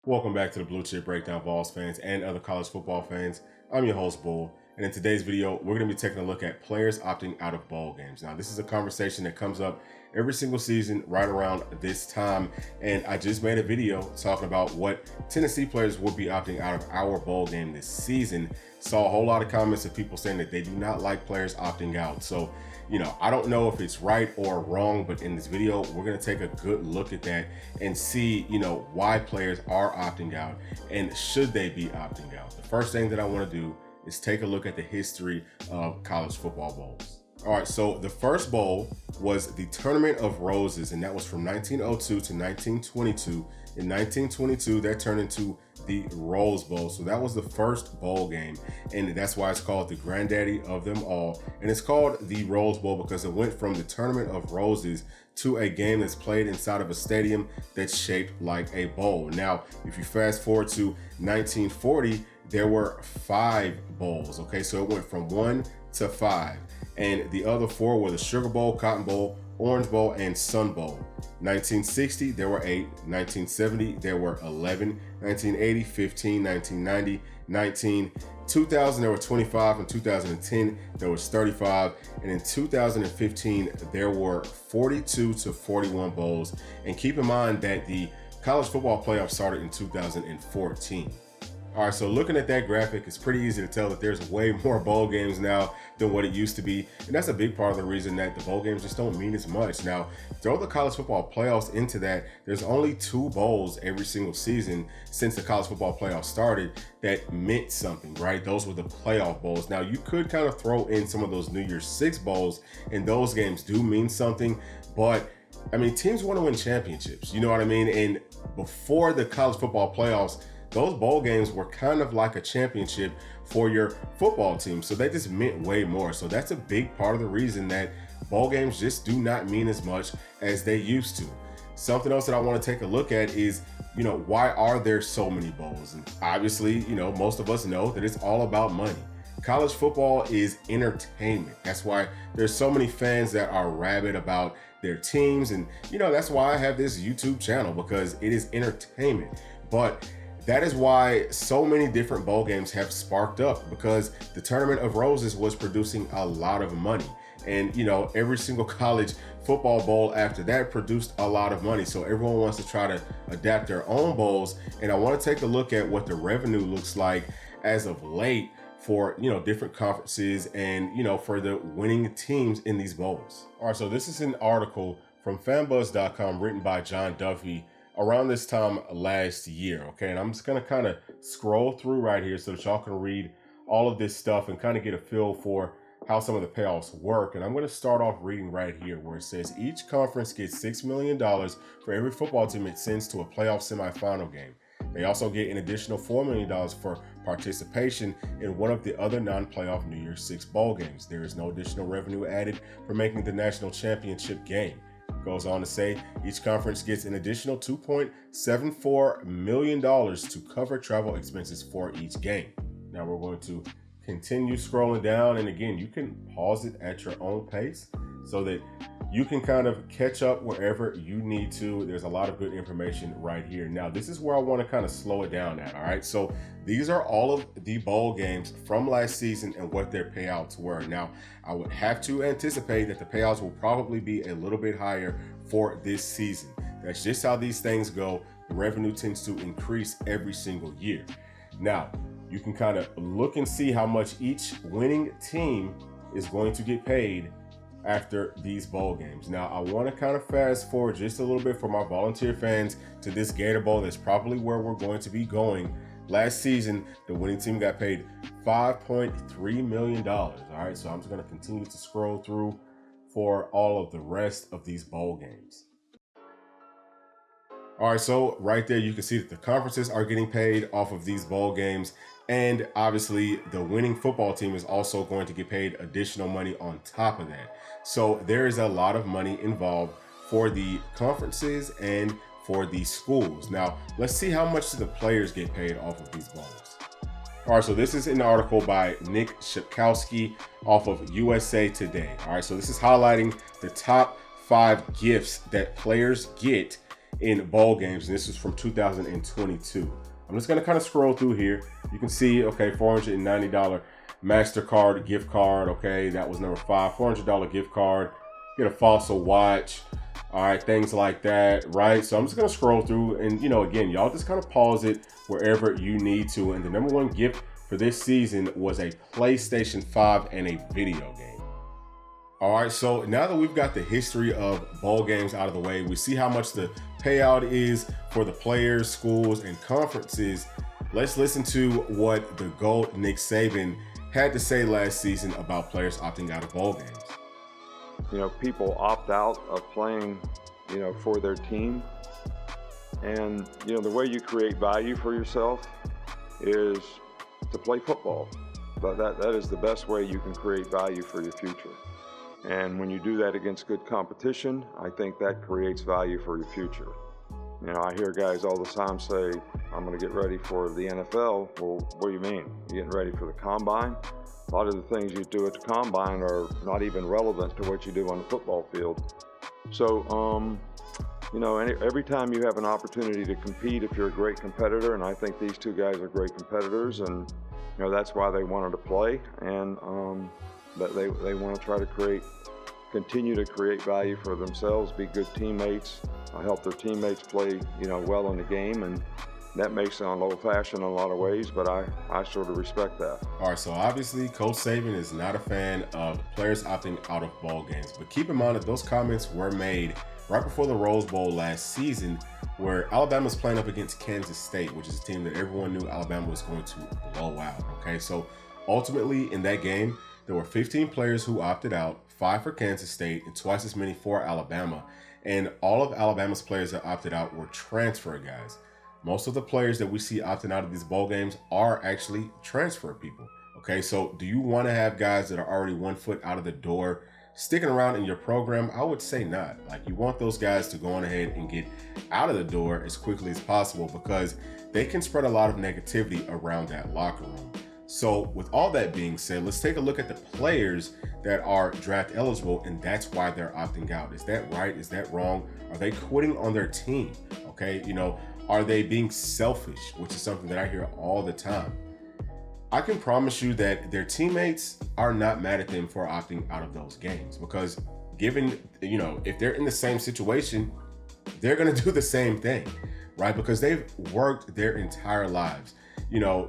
Welcome back to the Blue Chip Breakdown, Vols fans and other college football fans. I'm your host, Bull, and in today's video, we're going to be taking a look at players opting out of bowl games. Now, this is a conversation that comes up every single season right around this time, and I just made a video talking about what Tennessee players would be opting out of our bowl game this season. Saw a whole lot of comments of people saying that they do not like players opting out. So, I don't know if it's right or wrong, but in this video, we're going to take a good look at that and see, why players are opting out and should they be opting out. The first thing that I want to do is take a look at the history of college football bowls. All right, so the first bowl was the Tournament of Roses, and that was from 1902 to 1922. In 1922, that turned into the Rose Bowl. So that was the first bowl game, and that's why it's called the granddaddy of them all. And it's called the Rose Bowl because it went from the Tournament of Roses to a game that's played inside of a stadium that's shaped like a bowl. Now, if you fast forward to 1940, there were 5 bowls. Okay, so it went from 1 to 5. And the other 4 were the Sugar Bowl, Cotton Bowl, Orange Bowl, and Sun Bowl. 1960, there were 8. 1970, there were 11. 1980, 15. 1990, 19. 2000, there were 25. In 2010, there was 35. And in 2015, there were 42 to 41 bowls. And keep in mind that the college football playoff started in 2014. All right, so looking at that graphic, it's pretty easy to tell that there's way more bowl games now than what it used to be. And that's a big part of the reason that the bowl games just don't mean as much. Now, throw the college football playoffs into that. There's only 2 bowls every single season since the college football playoffs started that meant something, right? Those were the playoff bowls. Now, you could kind of throw in some of those New Year's Six bowls, and those games do mean something. But, I mean, teams want to win championships, you know what I mean? And before the college football playoffs, those bowl games were kind of like a championship for your football team. So they just meant way more. So that's a big part of the reason that bowl games just do not mean as much as they used to. Something else that I want to take a look at is, why are there so many bowls? And obviously, most of us know that it's all about money. College football is entertainment. That's why there's so many fans that are rabid about their teams. And, that's why I have this YouTube channel, because it is entertainment. But that is why so many different bowl games have sparked up, because the Tournament of Roses was producing a lot of money. And, every single college football bowl after that produced a lot of money. So everyone wants to try to adapt their own bowls. And I want to take a look at what the revenue looks like as of late for, different conferences and, for the winning teams in these bowls. All right, so this is an article from fanbuzz.com written by John Duffy around this time last year, okay? And I'm just gonna kind of scroll through right here so that y'all can read all of this stuff and kind of get a feel for how some of the payoffs work. And I'm gonna start off reading right here where it says, each conference gets $6 million for every football team it sends to a playoff semifinal game. They also get an additional $4 million for participation in one of the other non-playoff New Year's Six bowl games. There is no additional revenue added for making the national championship game. Goes on to say each conference gets an additional $2.74 million to cover travel expenses for each game. Now we're going to continue scrolling down, and again, you can pause it at your own pace so that you can kind of catch up wherever you need to. There's a lot of good information right here. Now, this is where I want to kind of slow it down at, all right? So these are all of the bowl games from last season and what their payouts were. Now, I would have to anticipate that the payouts will probably be a little bit higher for this season. That's just how these things go. The revenue tends to increase every single year. Now, you can kind of look and see how much each winning team is going to get paid after these bowl games. Now, I want to kind of fast forward just a little bit for my volunteer fans to this Gator Bowl. That's probably where we're going to be going. Last season, the winning team got paid $5.3 million. All right, so I'm just going to continue to scroll through for all of the rest of these bowl games. All right, so right there, you can see that the conferences are getting paid off of these bowl games. And obviously, the winning football team is also going to get paid additional money on top of that. So there is a lot of money involved for the conferences and for the schools. Now, let's see how much do the players get paid off of these bowls. All right, so this is an article by Nick Shipkowski off of USA Today. All right, so this is highlighting the top 5 gifts that players get in bowl games, and this is from 2022. I'm just going to kind of scroll through here. You can see, okay, $490 MasterCard gift card. Okay, that was number 5. $400 gift card. Get a Fossil watch. All right, things like that, right? So I'm just going to scroll through, and again, y'all just kind of pause it wherever you need to. And the number 1 gift for this season was a PlayStation 5 and a video game. All right, so now that we've got the history of bowl games out of the way, we see how much the payout is for the players, schools, and conferences. Let's listen to what the GOAT Nick Savin had to say last season about players opting out of bowl games. People opt out of playing, for their team. And, the way you create value for yourself is to play football. But that is the best way you can create value for your future. And when you do that against good competition, I think that creates value for your future. I hear guys all the time say, I'm going to get ready for the NFL. Well, what do you mean? You getting ready for the combine? A lot of the things you do at the combine are not even relevant to what you do on the football field. So, every time you have an opportunity to compete, if you're a great competitor, and I think these two guys are great competitors, and that's why they wanted to play, and but they want to try to continue to create value for themselves, be good teammates, help their teammates play, well in the game, and that makes it on old-fashioned in a lot of ways, but I sort of respect that. All right, so obviously Coach Savin is not a fan of players opting out of bowl games, but keep in mind that those comments were made right before the Rose Bowl last season, where Alabama's playing up against Kansas State, which is a team that everyone knew Alabama was going to blow out, okay? So ultimately in that game, there were 15 players who opted out, 5 for Kansas State and twice as many for Alabama. And all of Alabama's players that opted out were transfer guys. Most of the players that we see opting out of these bowl games are actually transfer people. Okay, so do you want to have guys that are already 1 foot out of the door sticking around in your program? I would say not. Like, you want those guys to go on ahead and get out of the door as quickly as possible, because they can spread a lot of negativity around that locker room. So with all that being said, let's take a look at the players that are draft eligible, and that's why they're opting out. Is that right? Is that wrong? Are they quitting on their team? Okay, are they being selfish, which is something that I hear all the time. I can promise you that their teammates are not mad at them for opting out of those games, because given, if they're in the same situation, they're going to do the same thing, right? Because they've worked their entire lives.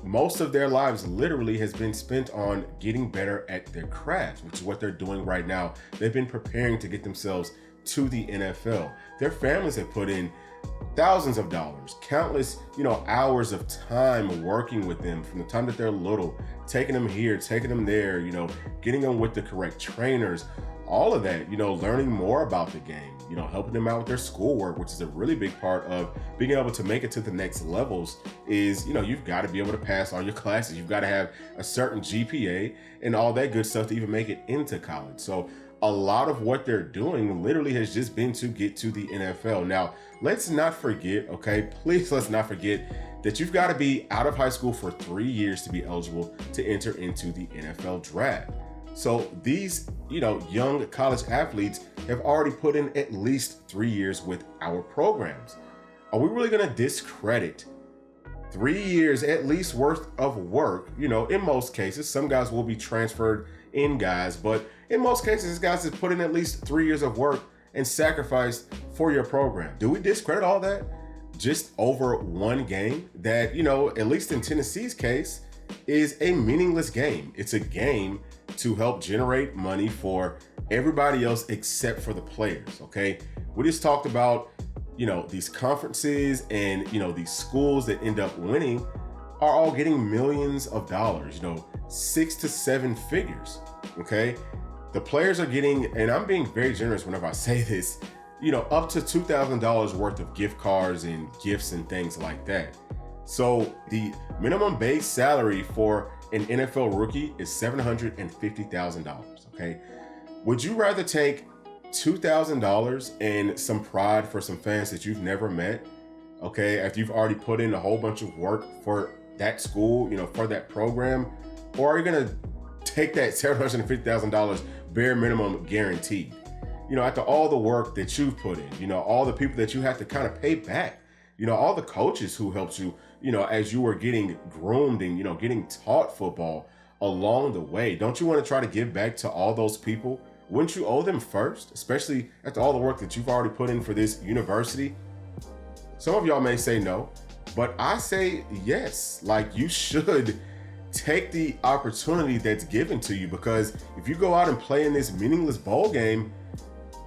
Most of their lives literally has been spent on getting better at their craft, which is what they're doing right now. They've been preparing to get themselves to the NFL. Their families have put in thousands of dollars, countless, hours of time working with them from the time that they're little, taking them here, taking them there, getting them with the correct trainers, all of that, learning more about the game, helping them out with their schoolwork, which is a really big part of being able to make it to the next levels. Is, you've got to be able to pass all your classes. You've got to have a certain GPA and all that good stuff to even make it into college. So a lot of what they're doing literally has just been to get to the NFL. Now, let's not forget, okay, please let's not forget that you've got to be out of high school for 3 years to be eligible to enter into the NFL draft. So these, young college athletes have already put in at least 3 years with our programs. Are we really going to discredit 3 years at least worth of work? In most cases, some guys will be transferred in guys, but in most cases, guys have put in at least 3 years of work and sacrificed for your program. Do we discredit all that just over one game that, at least in Tennessee's case, is a meaningless game? It's a game to help generate money for everybody else except for the players, okay? We just talked about, these conferences and, these schools that end up winning are all getting millions of dollars, 6 to 7 figures, okay? The players are getting, and I'm being very generous whenever I say this, up to $2,000 worth of gift cards and gifts and things like that. So the minimum base salary for an NFL rookie is $750,000, okay? Would you rather take $2,000 and some pride for some fans that you've never met, okay, after you've already put in a whole bunch of work for that school, for that program? Or are you going to take that $750,000 bare minimum guaranteed? after all the work that you've put in, all the people that you have to kind of pay back, all the coaches who helped you, as you were getting groomed and, getting taught football along the way. Don't you want to try to give back to all those people? Wouldn't you owe them first, especially after all the work that you've already put in for this university? Some of y'all may say no, but I say yes. Like, you should take the opportunity that's given to you, because if you go out and play in this meaningless bowl game,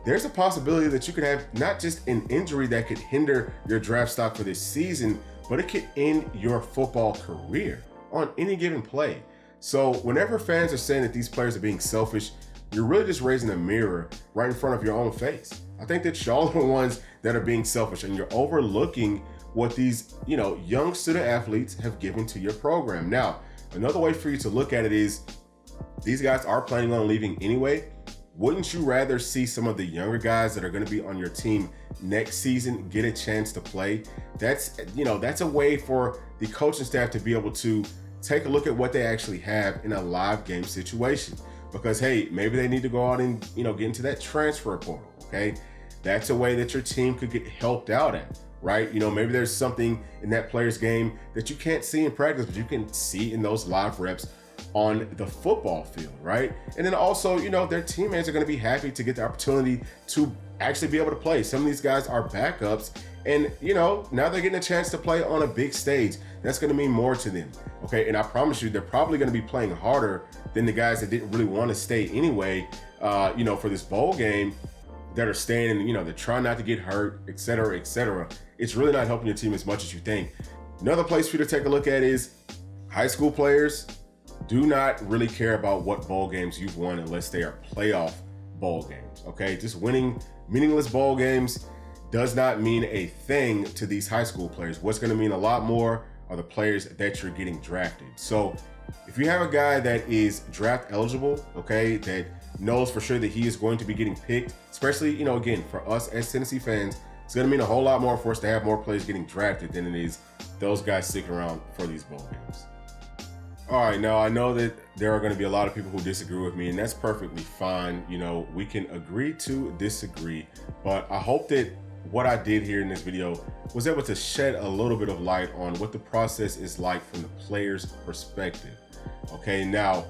there's a possibility that you could have not just an injury that could hinder your draft stock for this season, but it could end your football career on any given play. So whenever fans are saying that these players are being selfish, you're really just raising a mirror right in front of your own face. I think that y'all are the ones that are being selfish, and you're overlooking what these, young student athletes have given to your program. Now, another way for you to look at it is, these guys are planning on leaving anyway. Wouldn't you rather see some of the younger guys that are going to be on your team next season get a chance to play? That's a way for the coaching staff to be able to take a look at what they actually have in a live game situation. Because, hey, maybe they need to go out and, get into that transfer portal, okay? That's a way that your team could get helped out at, right? Maybe there's something in that player's game that you can't see in practice, but you can see in those live reps on the football field, right? And then also, their teammates are going to be happy to get the opportunity to actually be able to play. Some of these guys are backups, and now they're getting a chance to play on a big stage. That's going to mean more to them, okay? And I promise you, they're probably going to be playing harder than the guys that didn't really want to stay anyway, for this bowl game, that are staying and, they're trying not to get hurt, et cetera, et cetera. It's really not helping your team as much as you think. Another place for you to take a look at is high school players do not really care about what bowl games you've won unless they are playoff bowl games, okay? Just winning meaningless bowl games does not mean a thing to these high school players. What's going to mean a lot more are the players that you're getting drafted. So if you have a guy that is draft eligible, okay, that knows for sure that he is going to be getting picked, especially, again, for us as Tennessee fans, it's going to mean a whole lot more for us to have more players getting drafted than it is those guys sticking around for these bowl games. All right, now I know that there are going to be a lot of people who disagree with me, and that's perfectly fine. We can agree to disagree, but I hope that what I did here in this video was able to shed a little bit of light on what the process is like from the player's perspective. Okay, now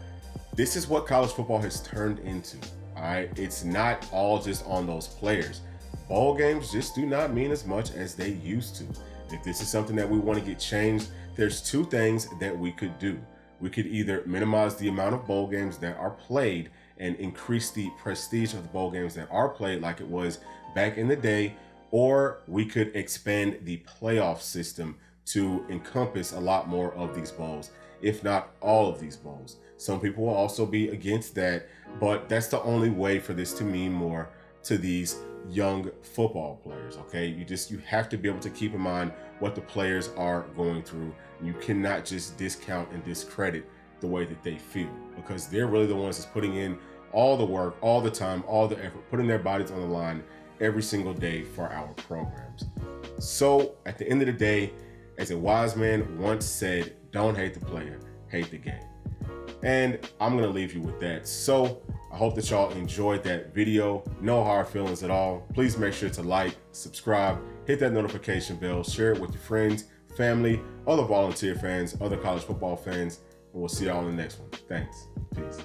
this is what college football has turned into. All right, it's not all just on those players. Bowl games just do not mean as much as they used to. If this is something that we want to get changed, there's two things that we could do. We could either minimize the amount of bowl games that are played and increase the prestige of the bowl games that are played like it was back in the day, or we could expand the playoff system to encompass a lot more of these bowls, if not all of these bowls. Some people will also be against that, but that's the only way for this to mean more to these young football players, okay? You have to be able to keep in mind what the players are going through. You cannot just discount and discredit the way that they feel, because they're really the ones that's putting in all the work, all the time, all the effort, putting their bodies on the line every single day for our programs. So at the end of the day, as a wise man once said, don't hate the player, hate the game. And I'm gonna leave you with that. So I hope that y'all enjoyed that video. No hard feelings at all. Please make sure to like, subscribe, hit that notification bell, share it with your friends, family, other volunteer fans, other college football fans, and we'll see y'all in the next one. Thanks. Peace.